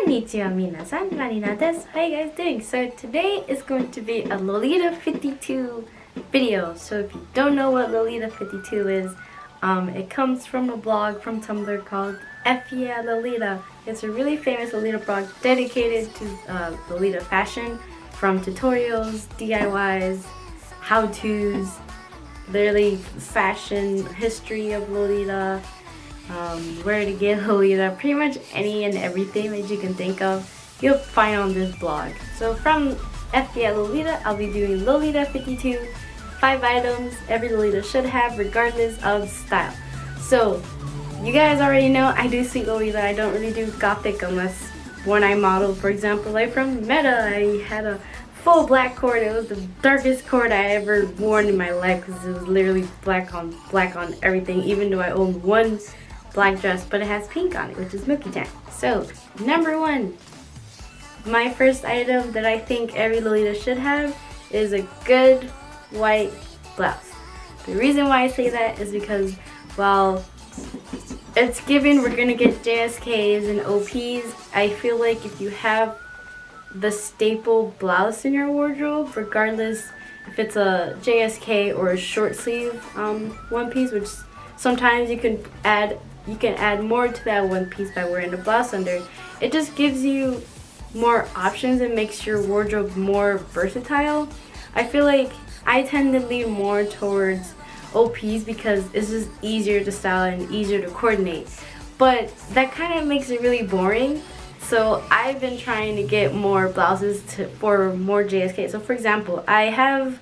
Konnichiwa minnasan, Lolita desu. How you guys doing? So today is going to be a Lolita 52 video. So if you don't know what Lolita 52 is, it comes from a blog from Tumblr called F Yeah Lolita. It's a really famous Lolita blog dedicated to Lolita fashion, from tutorials, DIYs, how-tos, literally fashion history of Lolita, where to get Lolita, pretty much any and everything that you can think of, you'll find on this blog. So from F Yeah Lolita, I'll be doing Lolita 52, 5 items every Lolita should have regardless of style. So you guys already know I do sweet Lolita. I don't really do gothic unless when I model, for example, like from Meta, I had a full black cord. It was the darkest cord I ever worn in my life because it was literally black on everything, even though I own one black dress, but it has pink on it, which is Milky Tan. So number one, my first item that I think every Lolita should have is a good white blouse. The reason why I say that is because while it's given we're gonna get JSKs and OPs, I feel like if you have the staple blouse in your wardrobe, regardless if it's a JSK or a short sleeve one piece, which sometimes you can add more to that one piece by wearing a blouse under, it just gives you more options and makes your wardrobe more versatile. I feel like I tend to lean more towards OPs because it's just easier to style and easier to coordinate, but that kind of makes it really boring. So I've been trying to get more blouses for more JSKs. So for example, I have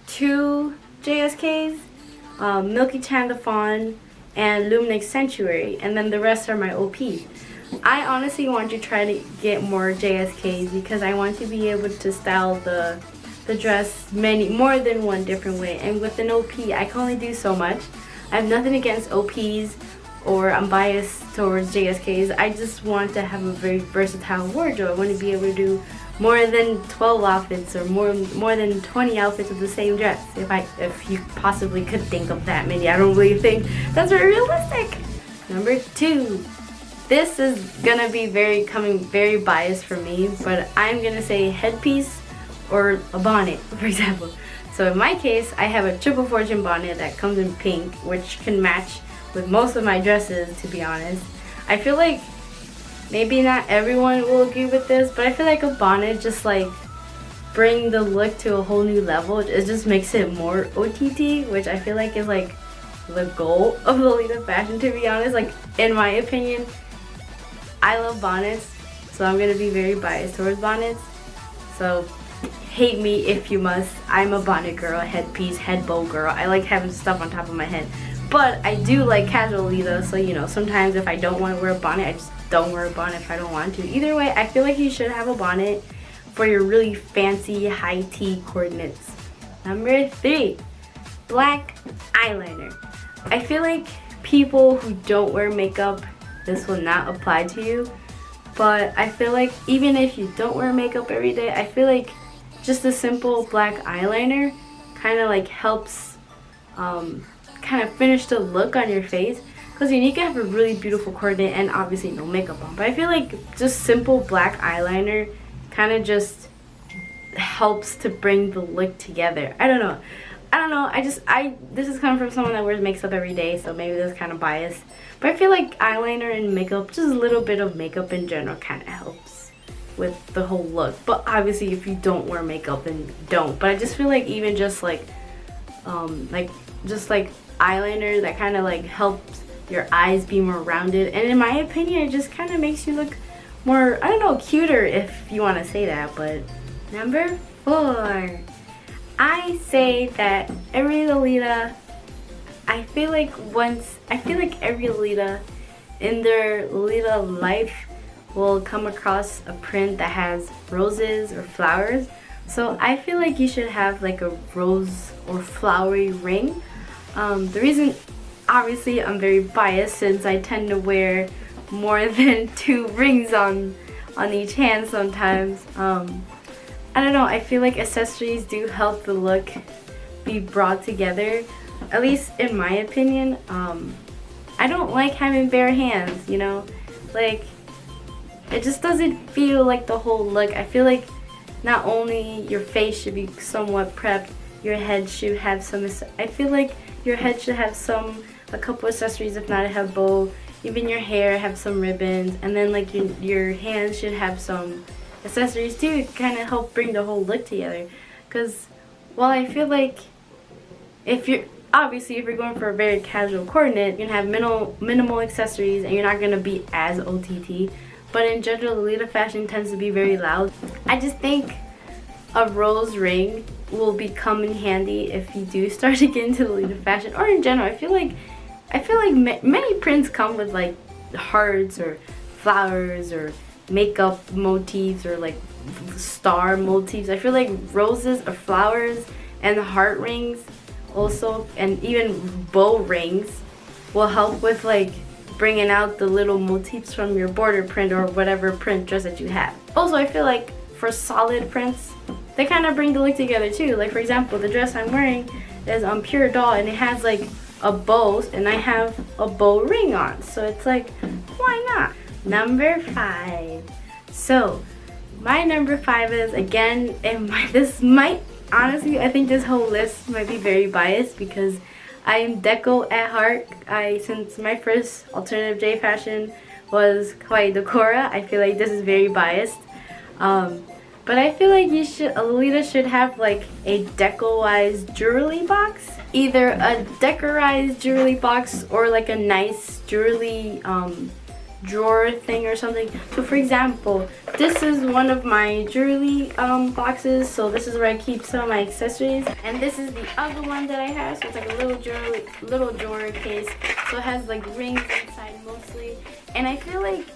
2 JSKs, Milky Tan the Fawn and Luminix Sanctuary, and then the rest are my OPs. I honestly want to try to get more JSKs because I want to be able to style the dress more than one different way, and with an OP I can only do so much. I have nothing against OPs or I'm biased towards JSKs. I just want to have a very versatile wardrobe. I want to be able to do more than 12 outfits or more than 20 outfits with the same dress. If you possibly could think of that many. I don't really think that's very realistic. Number 2. This is gonna be very biased for me, but I'm gonna say headpiece or a bonnet, for example. So in my case, I have a Triple Fortune bonnet that comes in pink, which can match with most of my dresses, to be honest. I feel like maybe not everyone will agree with this, but I feel like a bonnet just like bring the look to a whole new level. It just makes it more OTT, which I feel like is like the goal of Lolita fashion, to be honest. Like in my opinion, I love bonnets, so I'm gonna be very biased towards bonnets. So hate me if you must. I'm a bonnet girl, headpiece, head bow girl. I like having stuff on top of my head. But I do like casual Lolita, so you know, sometimes if I don't want to wear a bonnet, I just don't wear a bonnet if I don't want to. Either way, I feel like you should have a bonnet for your really fancy high tea coordinates. Number 3, black eyeliner. I feel like people who don't wear makeup, this will not apply to you, but I feel like even if you don't wear makeup every day, I feel like just a simple black eyeliner kind of like helps kind of finish the look on your face, because you can have a really beautiful coordinate and obviously no makeup on, but I feel like just simple black eyeliner kind of just helps to bring the look together. I don't know, this is coming from someone that wears makeup every day, so maybe this is kind of biased, but I feel like eyeliner and makeup, just a little bit of makeup in general, kind of helps with the whole look. But obviously if you don't wear makeup, then don't. But I just feel like even just like eyeliner that kind of like helps your eyes be more rounded, and in my opinion it just kind of makes you look more, I don't know, cuter, if you want to say that. But number 4, I say that every Lolita, I feel like every Lolita in their Lolita life will come across a print that has roses or flowers. So I feel like you should have like a rose or flowery ring. The reason, obviously I'm very biased since I tend to wear more than 2 rings on each hand sometimes. I don't know, I feel like accessories do help the look be brought together, at least in my opinion. I don't like having bare hands, you know, like it just doesn't feel like the whole look. I feel like not only your face should be somewhat prepped, your head should have some, I feel like your head should have a couple accessories, if not a bow. Even your hair have some ribbons, and then like your hands should have some accessories too, to kind of help bring the whole look together. Because while I feel like if you're going for a very casual coordinate, you're gonna have minimal accessories and you're not gonna be as OTT. But in general, Lolita fashion tends to be very loud. I just think a rose ring will come in handy if you do start to get into Lolita fashion, or in general. I feel like many prints come with like hearts or flowers or makeup motifs or like star motifs. I feel like roses or flowers and heart rings also, and even bow rings, will help with like bringing out the little motifs from your border print or whatever print dress that you have. Also, I feel like for solid prints, they kind of bring the look together too. Like for example, the dress I'm wearing is pure doll, and it has like a bow, and I have a bow ring on, so it's like, why not? Number 5. So my number 5 is, again, this might, honestly, I think this whole list might be very biased because I am deco at heart. Since my first alternative J fashion was kawaii decora, I feel like this is very biased. But I feel like Lolita should have like a deco-wise jewelry box. Either a decorized jewelry box or like a nice jewelry drawer thing or something. So for example, this is one of my jewelry boxes, so this is where I keep some of my accessories, and this is the other one that I have, so it's like a little drawer case, so it has like rings inside mostly. And I feel like,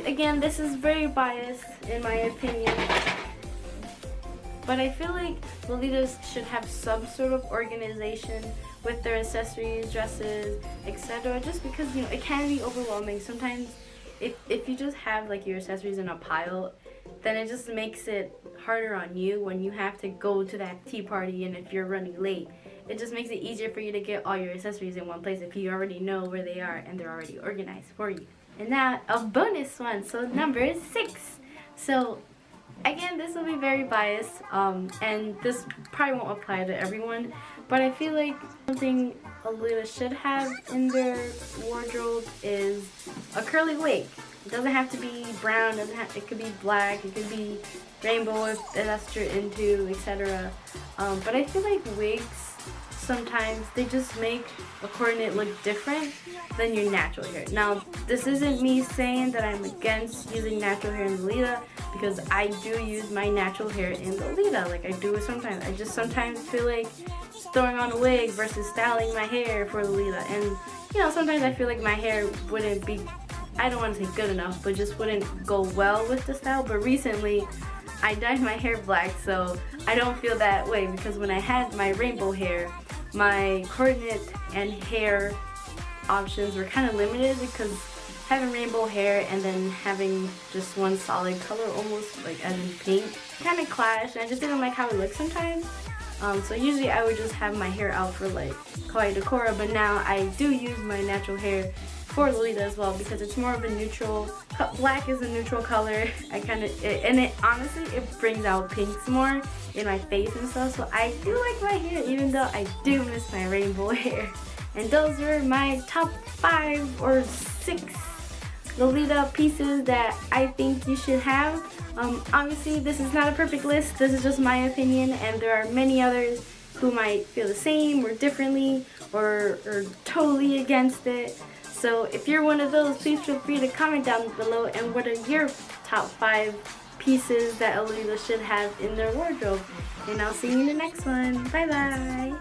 again, this is very biased in my opinion, but I feel like Lolitas should have some sort of organization with their accessories, dresses, etc. Just because, you know, it can be overwhelming. Sometimes if you just have like your accessories in a pile, then it just makes it harder on you when you have to go to that tea party, and if you're running late, it just makes it easier for you to get all your accessories in one place if you already know where they are and they're already organized for you. And now a bonus one, so number 6. So again, this will be very biased, and this probably won't apply to everyone, but I feel like something Lolita should have in their wardrobe is a curly wig. It doesn't have to be brown, it could be black, it could be rainbow if that's what you're into, etc. But I feel like wigs, sometimes they just make a coordinate look different than your natural hair. Now, this isn't me saying that I'm against using natural hair in Lolita, because I do use my natural hair in Lolita. Like, I do it sometimes. I just sometimes feel like just throwing on a wig versus styling my hair for Lolita. And, you know, sometimes I feel like my hair wouldn't be, I don't want to say good enough, but just wouldn't go well with the style. But recently, I dyed my hair black, so I don't feel that way, because when I had my rainbow hair, my coordinate and hair options were kind of limited, because having rainbow hair and then having just one solid color, almost like as in pink, kind of clashed, and I just didn't like how it looked sometimes. So usually I would just have my hair out for like kawaii decora, but now I do use my natural hair for Lolita as well, because it's more of a neutral, black is a neutral color. And it honestly, it brings out pinks more in my face and stuff, so I do like my hair, even though I do miss my rainbow hair. And those were my top 5 or 6 Lolita pieces that I think you should have. Obviously, this is not a perfect list, this is just my opinion, and there are many others who might feel the same or differently or totally against it. So if you're one of those, please feel free to comment down below, and what are your top 5 pieces that Lolita should have in their wardrobe. And I'll see you in the next one. Bye bye!